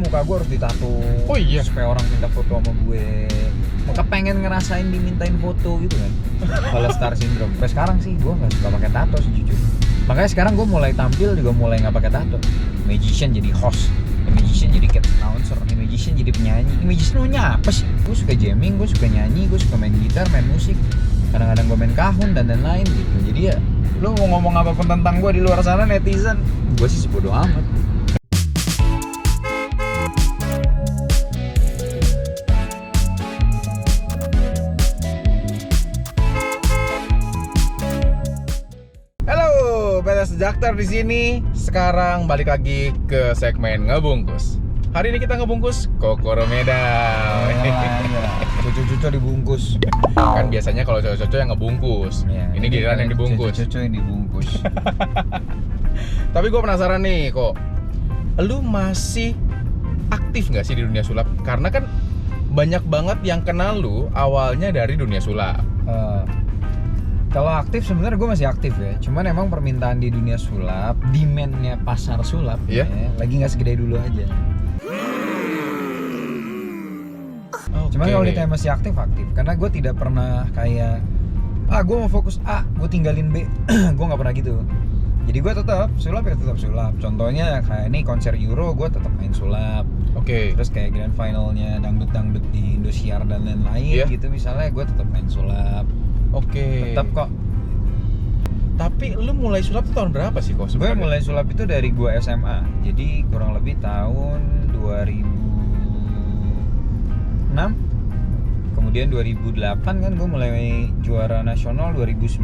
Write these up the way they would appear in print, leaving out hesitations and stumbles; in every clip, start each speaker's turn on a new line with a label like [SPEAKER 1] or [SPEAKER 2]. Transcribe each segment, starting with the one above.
[SPEAKER 1] muka gue harus ditato.
[SPEAKER 2] Oh iya?
[SPEAKER 1] Supaya orang minta foto sama gue. Maka pengen ngerasain dimintain foto gitu kan. Kalau star syndrome. Sampai sekarang sih gue nggak suka pakai tato sejujurnya. Makanya sekarang gue mulai tampil juga mulai nggak pakai tato. Magician jadi host, magician jadi guest announcer, magician jadi penyanyi. Magician maunya apa sih? Gue suka jamming, gue suka nyanyi, gue suka main gitar, main musik. Kadang-kadang gue main kahun dan lain-lain gitu. Jadi ya, lu mau ngomong apapun tentang gue di luar sana netizen, gue sih sebodo amat.
[SPEAKER 2] Jaktar di sini. Sekarang balik lagi ke segmen ngebungkus. Hari ini kita ngebungkus Kokoro Medal.
[SPEAKER 1] Cucu-cucu dibungkus.
[SPEAKER 2] Kan biasanya kalau cowok-cowok yang ngebungkus.
[SPEAKER 1] Ya,
[SPEAKER 2] ini giliran yang dibungkus.
[SPEAKER 1] Cucu-cucu yang dibungkus.
[SPEAKER 2] Tapi gue penasaran nih, kok lu masih aktif nggak sih di dunia sulap? Karena kan banyak banget yang kenal lu awalnya dari dunia sulap.
[SPEAKER 1] Kalau aktif sebenarnya gue masih aktif ya. Cuman emang permintaan di dunia sulap, demand-nya pasar sulap
[SPEAKER 2] yeah.
[SPEAKER 1] ya, lagi nggak segede dulu aja.
[SPEAKER 2] Okay.
[SPEAKER 1] Cuman kalau ditanya masih aktif, karena gue tidak pernah kayak gue mau fokus A, gue tinggalin B. Gue nggak pernah gitu. Jadi gue tetap sulap ya tetap sulap. Contohnya kayak ini konser Euro, gue tetap main sulap.
[SPEAKER 2] Oke.
[SPEAKER 1] Terus kayak grand finalnya dangdut di Indosiar dan lain-lain gitu misalnya, gue tetap main sulap.
[SPEAKER 2] Oke.
[SPEAKER 1] Tetap kok.
[SPEAKER 2] Tapi lu mulai sulap tuh tahun berapa sih kok sebenarnya?
[SPEAKER 1] Gue mulai sulap itu dari gue SMA. Jadi kurang lebih tahun 2006. Kemudian 2008 kan gue mulai juara nasional. 2009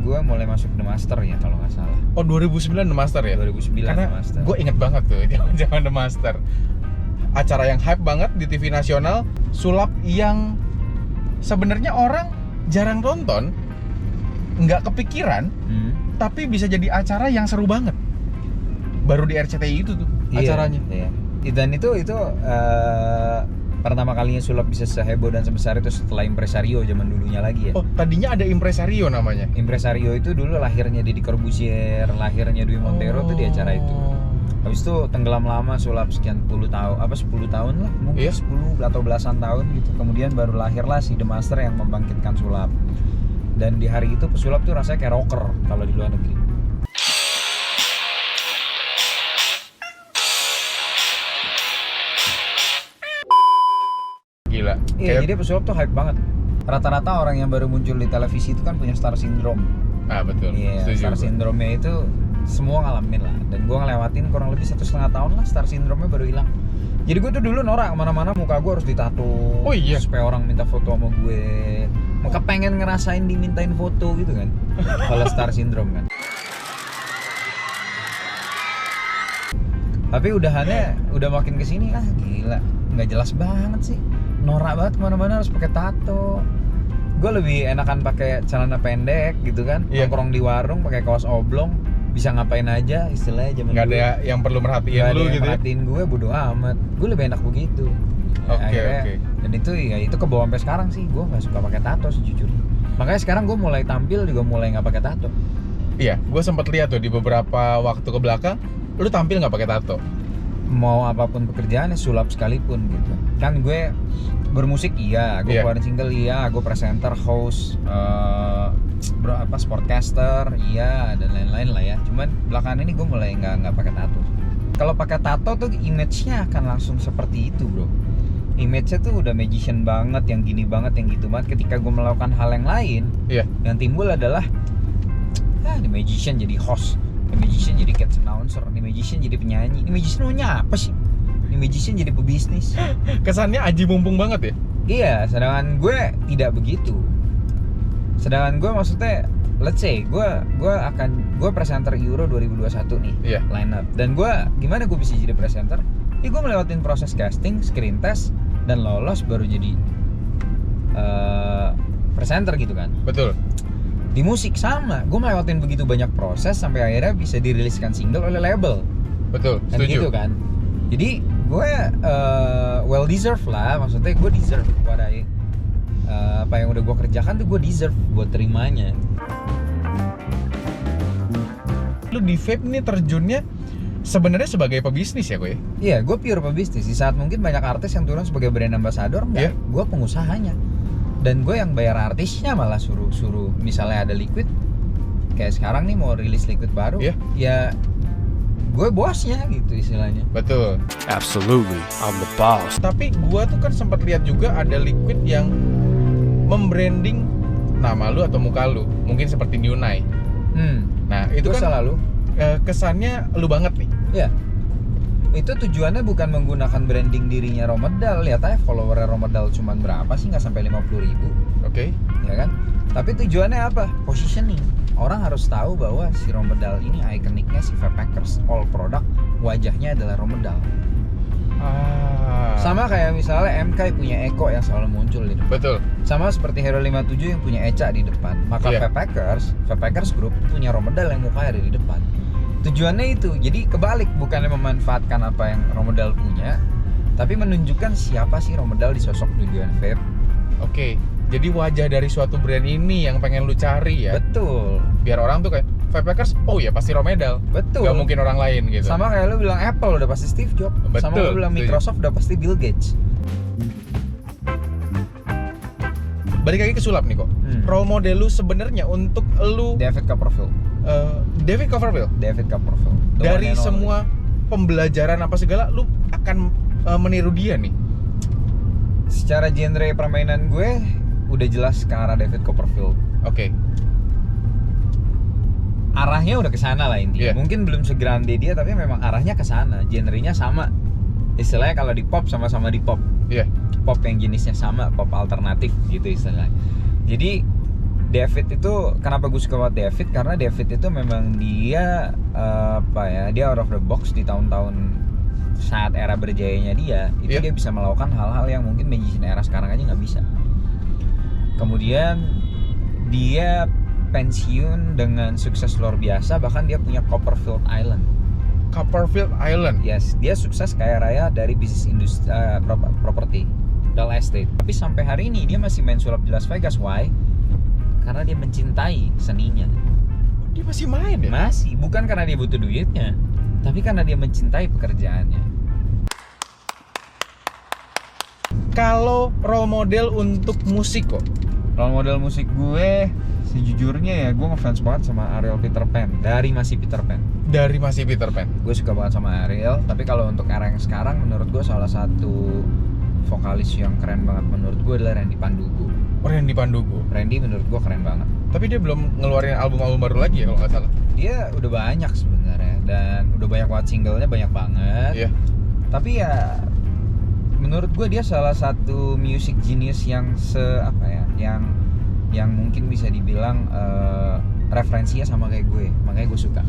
[SPEAKER 1] gue mulai masuk The Master ya kalau nggak salah.
[SPEAKER 2] Oh 2009 The Master ya?
[SPEAKER 1] 2009
[SPEAKER 2] Karena
[SPEAKER 1] The Master.
[SPEAKER 2] Gue inget banget tuh zaman The Master. Acara yang hype banget di TV nasional. Sulap yang sebenarnya orang jarang nonton, nggak kepikiran, tapi bisa jadi acara yang seru banget. Baru di RCTI itu tuh acaranya.
[SPEAKER 1] Iya. Dan itu pertama kalinya sulap bisa seheboh dan sebesar itu setelah Impresario zaman dulunya lagi ya.
[SPEAKER 2] Oh, tadinya ada Impresario namanya.
[SPEAKER 1] Impresario itu dulu lahirnya Deddy Corbuzier, lahirnya Dwi Montero tuh di acara itu. Habis itu tenggelam lama sulap sekian 10 tahun lah, mungkin 10 atau belasan tahun gitu. Kemudian baru lahirlah si The Master yang membangkitkan sulap. Dan di hari itu pesulap tuh rasanya kayak rocker kalau di luar negeri.
[SPEAKER 2] Gila.
[SPEAKER 1] Iya, jadi pesulap tuh hype banget. Rata-rata orang yang baru muncul di televisi itu kan punya star syndrome.
[SPEAKER 2] Ah betul.
[SPEAKER 1] Iya, star syndrome-nya itu semua ngalamin lah. Dan gue ngelewatin kurang lebih 1,5 tahun lah star syndrome-nya baru hilang. Jadi gue tuh dulu norak kemana-mana muka gue harus ditato.
[SPEAKER 2] Oh iya?
[SPEAKER 1] Supaya orang minta foto sama gue. Maka pengen ngerasain dimintain foto gitu kan. Kalau star syndrome kan. Tapi udahannya udah makin kesini gila, nggak jelas banget sih. Norak banget kemana-mana harus pakai tato. Gue lebih enakan pakai celana pendek gitu kan, nongkrong di warung pakai kaos oblong, bisa ngapain aja istilahnya zaman
[SPEAKER 2] nggak ada yang perlu merhatiin lu gitu.
[SPEAKER 1] Merhatiin gue bodo amat. Gue lebih enak begitu.
[SPEAKER 2] Oke.
[SPEAKER 1] Dan itu kebawa sampai sekarang sih. Gue nggak suka pakai tato sejujurnya. Makanya sekarang gue mulai tampil juga mulai nggak pakai tato.
[SPEAKER 2] Iya, gue sempat lihat tuh di beberapa waktu ke belakang, lu tampil nggak pakai tato.
[SPEAKER 1] Mau apapun pekerjaannya sulap sekalipun gitu. Kan gue bermusik gue keluarin single gue presenter, host, sportcaster, dan lain-lain lah ya. Cuman belakangan ini gue mulai nggak pakai tato. Kalau pakai tato tuh image-nya akan langsung seperti itu bro. Image-nya tuh udah magician banget, yang gini banget, yang gitu banget. Ketika gue melakukan hal yang lain, yang timbul adalah ini magician jadi host, ini magician jadi guest announcer, ini magician jadi penyanyi, ini magician maunya apa sih? Ini magician jadi pebisnis.
[SPEAKER 2] Kesannya aji mumpung banget ya?
[SPEAKER 1] Iya, sedangkan gue tidak begitu. Sedangkan gue maksudnya, let's say gue presenter Euro 2021 nih, line up. Dan gimana gue bisa jadi presenter? Gue melewatin proses casting, screen test, dan lolos baru jadi presenter gitu kan.
[SPEAKER 2] Betul.
[SPEAKER 1] Di musik sama, gue melewatin begitu banyak proses sampai akhirnya bisa diriliskan single oleh label.
[SPEAKER 2] Betul,
[SPEAKER 1] setuju. Gitu kan. Jadi gue well deserve lah, maksudnya gue deserve pada apa yang udah gue kerjakan tuh gue deserve buat terimanya.
[SPEAKER 2] Lu di vape nih terjunnya sebenarnya sebagai pebisnis ya gue.
[SPEAKER 1] Iya, gue pure pebisnis. Di saat mungkin banyak artis yang turun sebagai brand ambassador, enggak.
[SPEAKER 2] Iya.
[SPEAKER 1] Gue pengusahanya. Dan gue yang bayar artisnya malah suruh misalnya ada liquid. Kayak sekarang nih mau rilis liquid baru.
[SPEAKER 2] Iya.
[SPEAKER 1] Ya gue bosnya gitu istilahnya.
[SPEAKER 2] Betul.
[SPEAKER 3] Absolutely, I'm the boss.
[SPEAKER 2] Tapi gue tuh kan sempat lihat juga ada liquid yang membranding nama lu atau muka lu, mungkin seperti Nyunai. Nah itu
[SPEAKER 1] Itu
[SPEAKER 2] kan
[SPEAKER 1] selalu.
[SPEAKER 2] Kesannya lu banget nih.
[SPEAKER 1] Ya. Itu tujuannya bukan menggunakan branding dirinya Romedal. Lihat aja followernya Romedal cuman berapa sih, nggak sampai 50.000.
[SPEAKER 2] Oke.
[SPEAKER 1] Ya kan? Tapi tujuannya apa? Positioning. Orang harus tahu bahwa si Romedal ini ikoniknya si Vapakers, all product wajahnya adalah Romedal. Sama kayak misalnya MK punya Eko yang selalu muncul di depan.
[SPEAKER 2] Betul.
[SPEAKER 1] Sama seperti Hero 57 yang punya Eca di depan. Maka
[SPEAKER 2] Iya.
[SPEAKER 1] Vapakers Group punya Romedal yang mukanya ada di depan. Tujuannya itu. Jadi kebalik, bukannya memanfaatkan apa yang Romedal punya, tapi menunjukkan siapa sih Romedal di sosok dunia vape.
[SPEAKER 2] Oke. Jadi wajah dari suatu brand ini yang pengen lu cari ya.
[SPEAKER 1] Betul.
[SPEAKER 2] Biar orang tuh kayak Vapakers, oh ya pasti Romedal.
[SPEAKER 1] Betul.
[SPEAKER 2] Gak mungkin orang lain gitu.
[SPEAKER 1] Sama kayak lu bilang Apple udah pasti Steve Jobs. Sama
[SPEAKER 2] Betul,
[SPEAKER 1] lu bilang
[SPEAKER 2] setuju.
[SPEAKER 1] Microsoft udah pasti Bill Gates.
[SPEAKER 2] Balik lagi ke sulap nih kok. Role model lu sebenarnya untuk lu
[SPEAKER 1] David Copperfield.
[SPEAKER 2] David Copperfield.
[SPEAKER 1] David Copperfield. The
[SPEAKER 2] Dari
[SPEAKER 1] one and only.
[SPEAKER 2] semua pembelajaran apa segala, lu akan meniru dia nih.
[SPEAKER 1] Secara genre permainan gue udah jelas ke arah David Copperfield.
[SPEAKER 2] Oke.
[SPEAKER 1] Arahnya udah ke sana lah intinya.
[SPEAKER 2] Iya.
[SPEAKER 1] Mungkin belum segrande dia tapi memang arahnya ke sana. Genrenya sama. Istilahnya kalau di pop sama-sama di pop.
[SPEAKER 2] Iya.
[SPEAKER 1] Pop yang jenisnya sama, pop alternatif gitu istilahnya. Jadi David itu kenapa gue suka banget David, karena David itu memang dia dia out of the box di tahun-tahun saat era berjayanya dia. Itu
[SPEAKER 2] Iya.
[SPEAKER 1] dia bisa melakukan hal-hal yang mungkin magician era sekarang aja nggak bisa. Kemudian dia pensiun dengan sukses luar biasa, bahkan dia punya Copperfield Island.
[SPEAKER 2] Copperfield Island.
[SPEAKER 1] Yes, dia sukses kaya raya dari bisnis industri properti, real estate. Tapi sampai hari ini dia masih main sulap di Las Vegas. Why? Karena dia mencintai seninya.
[SPEAKER 2] Dia masih main ya?
[SPEAKER 1] Masih, bukan karena dia butuh duitnya, tapi karena dia mencintai pekerjaannya.
[SPEAKER 2] Kalau role model untuk musik kok.
[SPEAKER 1] Role model musik gue, sejujurnya ya gue ngefans banget sama Ariel Peter Pan. Dari masih Peter Pan.
[SPEAKER 2] Dari masih Peter Pan.
[SPEAKER 1] Gue suka banget sama Ariel. Tapi kalau untuk era yang sekarang, menurut gue salah satu vokalis yang keren banget menurut gue adalah Randy Pandugo.
[SPEAKER 2] Randy Pandugo.
[SPEAKER 1] Randy menurut gue keren banget.
[SPEAKER 2] Tapi dia belum ngeluarin album-album baru lagi ya kalau nggak salah.
[SPEAKER 1] Dia udah banyak sebenarnya dan udah banyak banget singlenya, banyak banget.
[SPEAKER 2] Iya.
[SPEAKER 1] Tapi ya menurut gue dia salah satu music genius yang yang mungkin bisa dibilang referensinya sama kayak gue, makanya gue suka.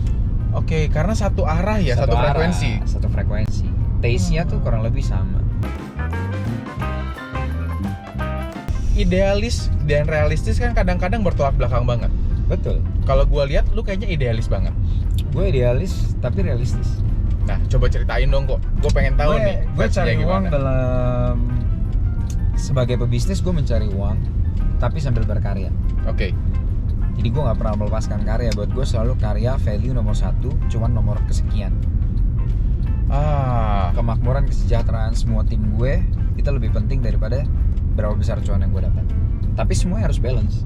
[SPEAKER 2] Oke, karena satu arah ya, satu
[SPEAKER 1] arah,
[SPEAKER 2] frekuensi.
[SPEAKER 1] satu frekuensi. Taste-nya tuh kurang lebih sama.
[SPEAKER 2] Idealis dan realistis kan kadang-kadang bertolak belakang banget.
[SPEAKER 1] Betul.
[SPEAKER 2] Kalau gue lihat, lu kayaknya idealis banget.
[SPEAKER 1] Gue idealis tapi realistis.
[SPEAKER 2] Nah, coba ceritain dong kok. Gue pengen tahu nih.
[SPEAKER 1] Gue cari
[SPEAKER 2] vibes-nya
[SPEAKER 1] uang
[SPEAKER 2] gimana.
[SPEAKER 1] dalam sebagai pebisnis, gue mencari uang tapi sambil berkarya.
[SPEAKER 2] Oke.
[SPEAKER 1] Jadi gue nggak pernah melepaskan karya. Buat gue selalu karya value nomor 1, cuman nomor kesekian. Kemakmuran, kesejahteraan semua tim gue itu lebih penting daripada berapa besar cuan yang gue dapat. Tapi semuanya harus balance.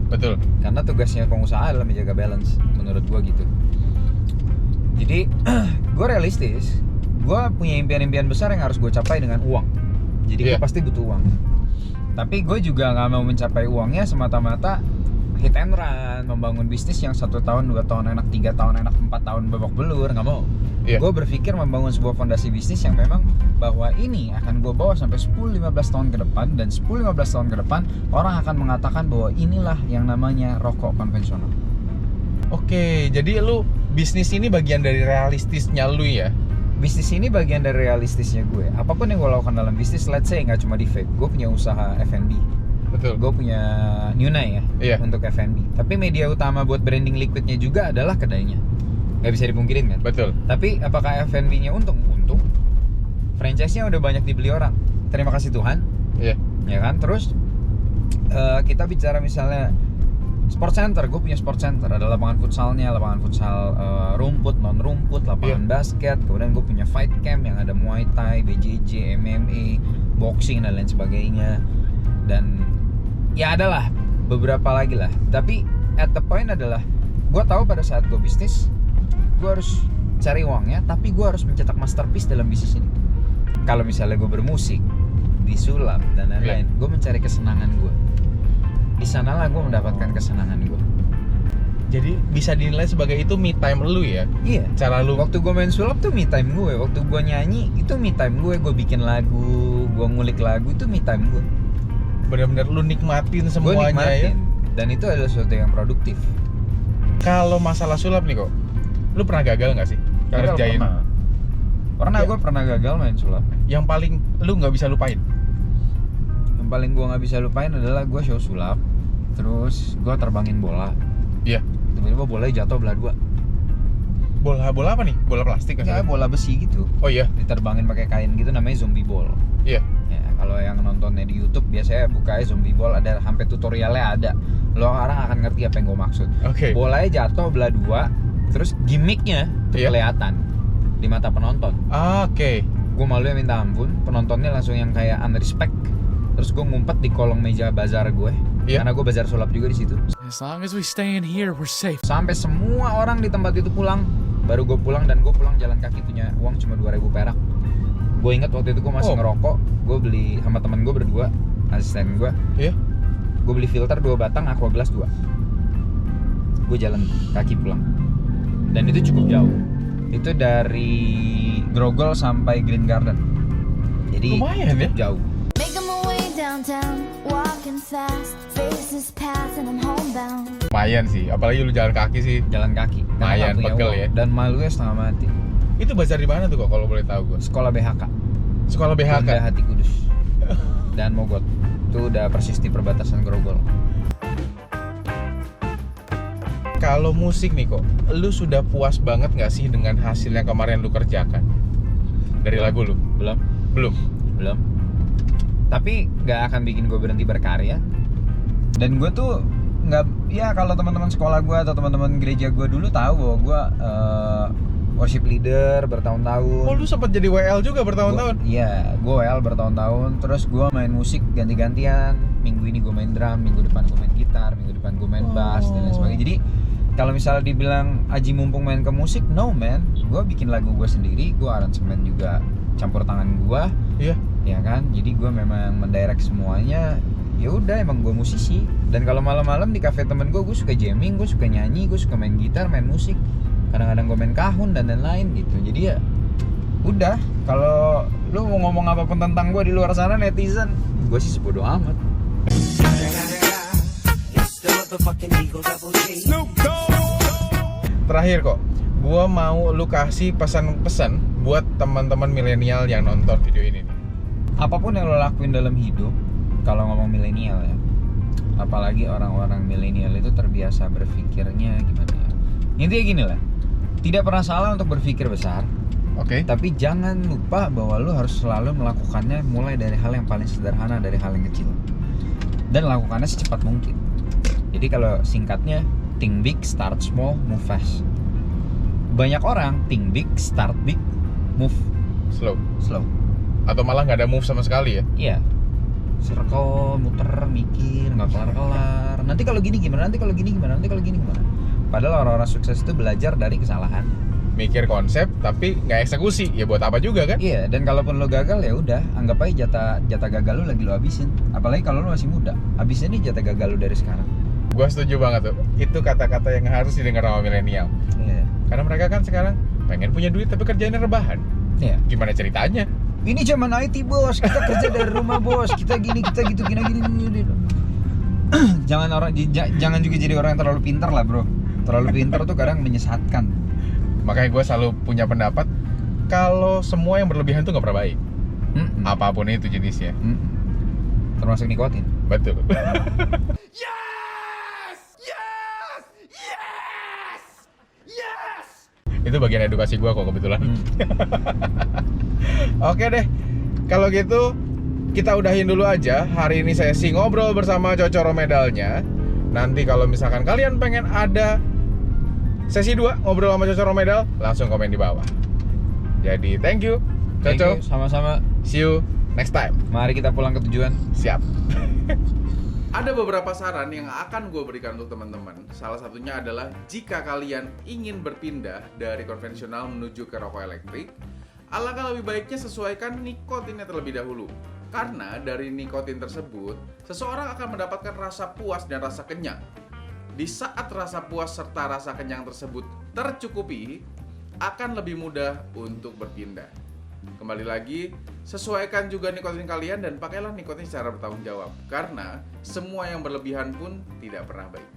[SPEAKER 2] Betul.
[SPEAKER 1] Karena tugasnya pengusaha adalah menjaga balance, menurut gue gitu. Jadi gue realistis. Gue punya impian-impian besar yang harus gue capai dengan uang. Jadi gue
[SPEAKER 2] Iya.
[SPEAKER 1] pasti butuh uang. Tapi gue juga nggak mau mencapai uangnya semata-mata hit and run, membangun bisnis yang 1 tahun, 2 tahun enak, 3 tahun enak, 4 tahun babak belur, nggak mau.
[SPEAKER 2] Iya.
[SPEAKER 1] Gue berpikir membangun sebuah fondasi bisnis yang memang bahwa ini akan gue bawa sampai 10-15 tahun ke depan, dan 10-15 tahun ke depan orang akan mengatakan bahwa inilah yang namanya rokok konvensional.
[SPEAKER 2] Oke, jadi lu bisnis ini bagian dari realistisnya lu ya?
[SPEAKER 1] Bisnis ini bagian dari realistisnya gue. Apapun yang gue lakukan dalam bisnis, let's say nggak cuma di vape, gue punya usaha F&B.
[SPEAKER 2] Betul.
[SPEAKER 1] Gue punya Nyunai ya,
[SPEAKER 2] Iya.
[SPEAKER 1] untuk F&B. Tapi media utama buat branding liquidnya juga adalah kedainya. Nggak bisa dipungkirin kan?
[SPEAKER 2] Betul.
[SPEAKER 1] Tapi apakah F&B-nya untung? Untung. Franchise-nya udah banyak dibeli orang. Terima kasih Tuhan.
[SPEAKER 2] Iya.
[SPEAKER 1] Ya kan? Terus kita bicara misalnya Sport center, gue punya sport center. Ada lapangan futsalnya, lapangan futsal rumput, non rumput, lapangan basket. Kemudian gue punya fight camp yang ada Muay Thai, BJJ, MMA, boxing dan lain sebagainya. Dan ya adalah beberapa lagi lah. Tapi at the point adalah gue tahu pada saat gue bisnis, gue harus cari uangnya, tapi gue harus mencetak masterpiece dalam bisnis ini. Kalau misalnya gue bermusik, disulap dan lain-lain, gue mencari kesenangan gue. Di sanalah gue mendapatkan kesenangan gue.
[SPEAKER 2] Jadi bisa dinilai sebagai itu me time lu ya?
[SPEAKER 1] Iya.
[SPEAKER 2] Cara lu
[SPEAKER 1] Waktu gue main sulap tuh me time gue. Waktu gue nyanyi itu me time gue. Gue bikin lagu, gue ngulik lagu itu me time gue.
[SPEAKER 2] benar-benar lu nikmatin
[SPEAKER 1] Gue
[SPEAKER 2] semuanya ya.
[SPEAKER 1] nikmatin. Dan itu adalah sesuatu yang produktif.
[SPEAKER 2] Kalau masalah sulap nih kok, lu pernah gagal nggak sih?
[SPEAKER 1] Gagal
[SPEAKER 2] Ngerjain
[SPEAKER 1] pernah
[SPEAKER 2] Ya.
[SPEAKER 1] gue pernah gagal main sulap.
[SPEAKER 2] yang paling lu nggak bisa lupain?
[SPEAKER 1] Yang paling gue nggak bisa lupain adalah gue show sulap. Terus gue terbangin bola.
[SPEAKER 2] Iya.
[SPEAKER 1] Tiba-tiba bolanya jatuh belah dua.
[SPEAKER 2] Bola apa nih? Bola plastik kan?
[SPEAKER 1] Ya bola besi gitu.
[SPEAKER 2] Oh iya.
[SPEAKER 1] Diterbangin pakai kain gitu, namanya zombie ball.
[SPEAKER 2] Iya.
[SPEAKER 1] Ya, kalau yang nontonnya di YouTube biasanya bukanya zombie ball, ada sampai tutorialnya ada. Lo orang akan ngerti apa yang gue maksud.
[SPEAKER 2] Oke.
[SPEAKER 1] Bolanya jatuh belah dua, terus gimmicknya tuh
[SPEAKER 2] Iya.
[SPEAKER 1] kelihatan di mata penonton.
[SPEAKER 2] Oke.
[SPEAKER 1] Gue malunya minta ampun, penontonnya langsung yang kayak unrespect. Terus gue ngumpet di kolong meja bazar gue,
[SPEAKER 2] Iya.
[SPEAKER 1] karena gue bazar sulap juga di situ.
[SPEAKER 3] As long as we stay in here, we're safe.
[SPEAKER 1] Sampai semua orang di tempat itu pulang, baru gue pulang, dan gue pulang jalan kaki, punya uang cuma 2.000 perak. Gue inget waktu itu gue masih ngerokok, gue beli sama temen gue berdua, asisten gue.
[SPEAKER 2] Iya.
[SPEAKER 1] Gue beli filter 2 batang, aqua gelas 2. Gue jalan kaki pulang. Dan itu cukup jauh. Itu dari Grogol sampai Green Garden. Jadi
[SPEAKER 2] Lumayan ya?
[SPEAKER 1] jauh.
[SPEAKER 4] Making my way downtown, walking fast, faces pass and I'm homebound.
[SPEAKER 2] Lumayan sih, apalagi lu jalan kaki sih.
[SPEAKER 1] Jalan kaki. Karena
[SPEAKER 2] Lumayan,
[SPEAKER 1] nggak punya
[SPEAKER 2] pegel
[SPEAKER 1] uang.
[SPEAKER 2] ya.
[SPEAKER 1] Dan malunya setengah mati.
[SPEAKER 2] Itu bazar di mana tuh kok kalau boleh tahu gue?
[SPEAKER 1] Sekolah BHK.
[SPEAKER 2] Sekolah
[SPEAKER 1] Bunda
[SPEAKER 2] BHK.
[SPEAKER 1] Hati Kudus. Dan Mogot. Itu udah persis di perbatasan Grogol.
[SPEAKER 2] Kalau musik nih kok, lu sudah puas banget nggak sih dengan hasil yang kemarin lu kerjakan dari lagu lu?
[SPEAKER 1] Belum.
[SPEAKER 2] Belum.
[SPEAKER 1] Tapi nggak akan bikin gue berhenti berkarya. Dan gue tuh nggak, ya kalau teman-teman sekolah gue atau teman-teman gereja gue dulu tahu bahwa gue worship leader bertahun-tahun.
[SPEAKER 2] Oh, lu sempat jadi WL juga bertahun-tahun?
[SPEAKER 1] Iya, gue WL bertahun-tahun. Terus gue main musik ganti-gantian. Minggu ini gue main drum, minggu depan gue main gitar, minggu depan gue main bass dan lain sebagainya. Jadi kalau misalnya dibilang Aji mumpung main ke musik, no man. Gue bikin lagu gue sendiri, gue aransemen juga campur tangan gue.
[SPEAKER 2] Iya.
[SPEAKER 1] Ya kan, jadi gue memang mendirect semuanya. Ya udah, emang gue musisi. Dan kalau malam-malam di cafe temen gue suka jamming, gue suka nyanyi, gue suka main gitar, main musik. Kadang-kadang gue main kahun dan lain-lain gitu. Jadi ya udah, kalau lu mau ngomong apapun tentang gue di luar sana netizen, gue sih sebodo amat.
[SPEAKER 2] Terakhir kok, gua mau lu kasih pesan-pesan buat teman-teman milenial yang nonton video ini nih.
[SPEAKER 1] Apapun yang lo lakuin dalam hidup, kalau ngomong milenial ya, apalagi orang-orang milenial itu terbiasa berpikirnya gimana ya. Intinya gini lah, tidak pernah salah untuk berpikir besar,
[SPEAKER 2] Oke.
[SPEAKER 1] tapi jangan lupa bahwa lo harus selalu melakukannya mulai dari hal yang paling sederhana, dari hal yang kecil, dan lakukannya secepat mungkin. Jadi kalau singkatnya, think big, start small, move fast. Banyak orang think big, start big, move
[SPEAKER 2] Slow.
[SPEAKER 1] slow.
[SPEAKER 2] Atau malah nggak ada move sama sekali ya?
[SPEAKER 1] Iya, circle, muter, mikir, nggak kelar-kelar. Nanti kalau gini gimana? Nanti kalau gini gimana? Nanti kalau gini gimana? Padahal orang-orang sukses itu belajar dari kesalahan.
[SPEAKER 2] Mikir konsep tapi nggak eksekusi, ya buat apa juga kan?
[SPEAKER 1] Iya, dan kalaupun lo gagal ya udah, anggap aja jatah gagal lo lagi lo habisin. Apalagi kalau lo masih muda, habisin nih jatah gagal lo dari sekarang.
[SPEAKER 2] Gua setuju banget tuh. Itu kata-kata yang harus didengar sama milenial.
[SPEAKER 1] Iya.
[SPEAKER 2] Karena mereka kan sekarang pengen punya duit tapi kerjaannya rebahan.
[SPEAKER 1] Iya.
[SPEAKER 2] Gimana ceritanya?
[SPEAKER 1] Ini zaman IT bos, kita kerja dari rumah bos, kita gini, kita gitu, gini. Jangan juga jadi orang yang terlalu pintar lah bro. Terlalu pintar tuh kadang menyesatkan.
[SPEAKER 2] Makanya gue selalu punya pendapat kalau semua yang berlebihan tuh nggak pernah baik. Apapun itu jenisnya.
[SPEAKER 1] Termasuk nikotin.
[SPEAKER 2] Betul. Itu bagian edukasi gue kok kebetulan. Oke deh, kalau gitu kita udahin dulu aja. Hari ini saya sih ngobrol bersama Cocoro Medalnya. Nanti kalau misalkan kalian pengen ada sesi 2 ngobrol sama Coco Romedal, langsung komen di bawah. Jadi thank you
[SPEAKER 1] Thank
[SPEAKER 2] Coco.
[SPEAKER 1] you, sama-sama.
[SPEAKER 2] See you next time.
[SPEAKER 1] Mari kita pulang ke tujuan.
[SPEAKER 2] Siap. Ada beberapa saran yang akan gue berikan untuk teman-teman. Salah satunya adalah jika kalian ingin berpindah dari konvensional menuju ke rokok elektrik, alangkah lebih baiknya sesuaikan nikotinnya terlebih dahulu. Karena dari nikotin tersebut, seseorang akan mendapatkan rasa puas dan rasa kenyang. Di saat rasa puas serta rasa kenyang tersebut tercukupi, akan lebih mudah untuk berpindah. Kembali lagi, sesuaikan juga nikotin kalian dan pakailah nikotin secara bertanggung jawab. Karena semua yang berlebihan pun tidak pernah baik.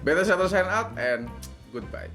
[SPEAKER 2] Better Settle sign out and goodbye.